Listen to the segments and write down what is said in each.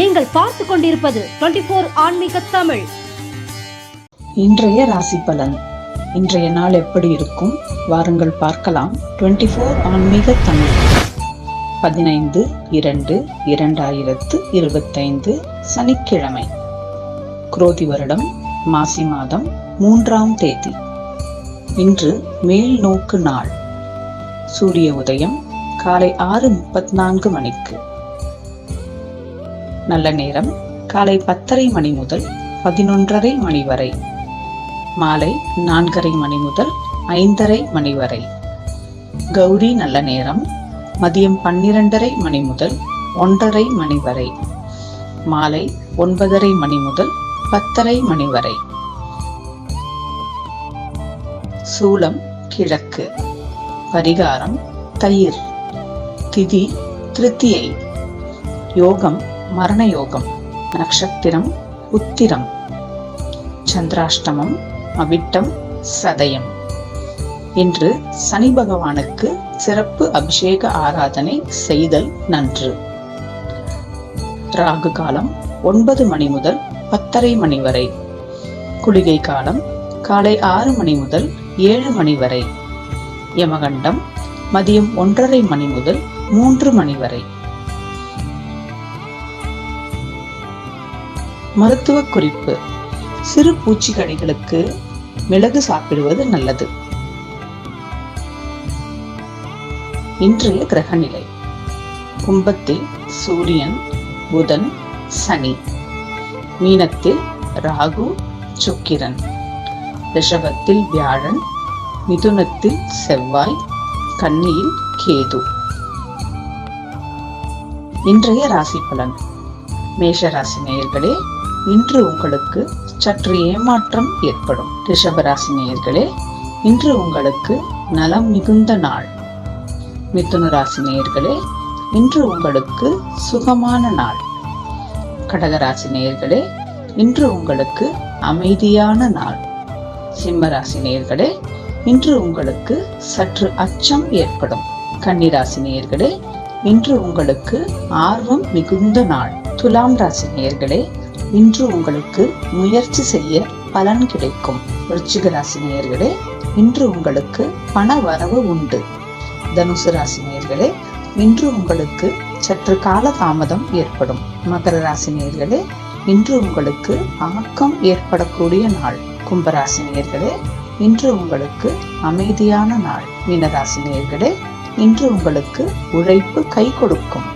நீங்கள் பார்த்து கொண்டிருப்பது 24 ஆன்மீக தமிழ். இன்றைய ராசி பலன். இன்றைய நாள் எப்படி இருக்கும் வாருங்கள் பார்க்கலாம். 24 ஆன்மீக தமிழ் 15/2/2025 சனிக்கிழமை, குரோதி வருடம், மாசி மாதம் 3ஆம் தேதி. இன்று மேல் நோக்கு நாள். சூரிய உதயம் காலை 6:34 மணிக்கு. நல்ல நேரம் காலை 10:30 மணி முதல் 11:30 மணி வரை. மாலை 4:30 மணி முதல் 5:30 மணி வரை. கௌரி நல்ல நேரம் மதியம் 12:30 மணி முதல் 1:30 மணி வரை. மாலை 9:30 மணி முதல் 10:30 மணி வரை. சூலம் கிழக்கு. பரிகாரம் தயிர். திதி திருத்தியை. யோகம் மரண யோகம். நட்சத்திரம் உத்திரம். சந்திராஷ்டமம் அவிட்டம் சதயம். இன்று சனி பகவானுக்கு சிறப்பு அபிஷேக ஆராதனை செய்தல் நன்று. ராகு காலம் 9 மணி முதல் 10:30 மணி வரை. குளிகை காலம் காலை 6 மணி முதல் 7 மணி வரை. யமகண்டம் மதியம் 1:30 மணி முதல் 3 மணி வரை. மருத்துவ குறிப்பு. சிறு பூச்சிக்கடிகளுக்கு மிளகு சாப்பிடுவது நல்லது. இன்றைய கிரகநிலை. கும்பத்தில் சூரியன், புதன், சனி. மீனத்தில் ராகு, சுக்கிரன். ரிஷபத்தில் வியாழன், மிதுனத்தில் செவ்வாய், கன்னியில் கேது. இன்றைய ராசி பலன். மேஷ ராசி நேயர்களே, இன்று உங்களுக்கு சற்று ஏமாற்றம் ஏற்படும். ரிஷபராசி நேயர்களே, இன்று உங்களுக்கு நலம் மிகுந்த நாள். மிதுன ராசி நேயர்களே, இன்று உங்களுக்கு சுகமான நாள். கடகராசி நேயர்களே, இன்று உங்களுக்கு அமைதியான நாள். சிம்ம ராசி நேயர்களே, இன்று உங்களுக்கு சற்று அச்சம் ஏற்படும். கன்னிராசி நேயர்களே, இன்று உங்களுக்கு ஆர்வம் மிகுந்த நாள். துலாம் ராசி நேயர்களே, இன்று உங்களுக்கு முயற்சி செய்ய பலன் கிடைக்கும். விருச்சிக ராசி நேயர்களே, இன்று உங்களுக்கு பண வரவு உண்டு. தனுசு ராசி நேயர்களே, இன்று உங்களுக்கு சற்று கால தாமதம் ஏற்படும். மகர ராசி நேயர்களே, இன்று உங்களுக்கு ஆக்கம் ஏற்படக்கூடிய நாள். கும்பராசி நேயர்களே, இன்று உங்களுக்கு அமைதியான நாள். மீனராசி நேயர்களே, இன்று உங்களுக்கு உழைப்பு கை கொடுக்கும்.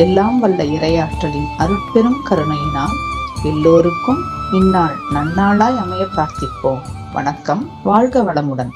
எல்லாம் வல்ல இறையாற்றலின் அருட்பெரும் கருணையினால் எல்லோருக்கும் இந்நாள் நன்னாளாய் அமைய பிரார்த்திப்போம். வணக்கம். வாழ்க வளமுடன்.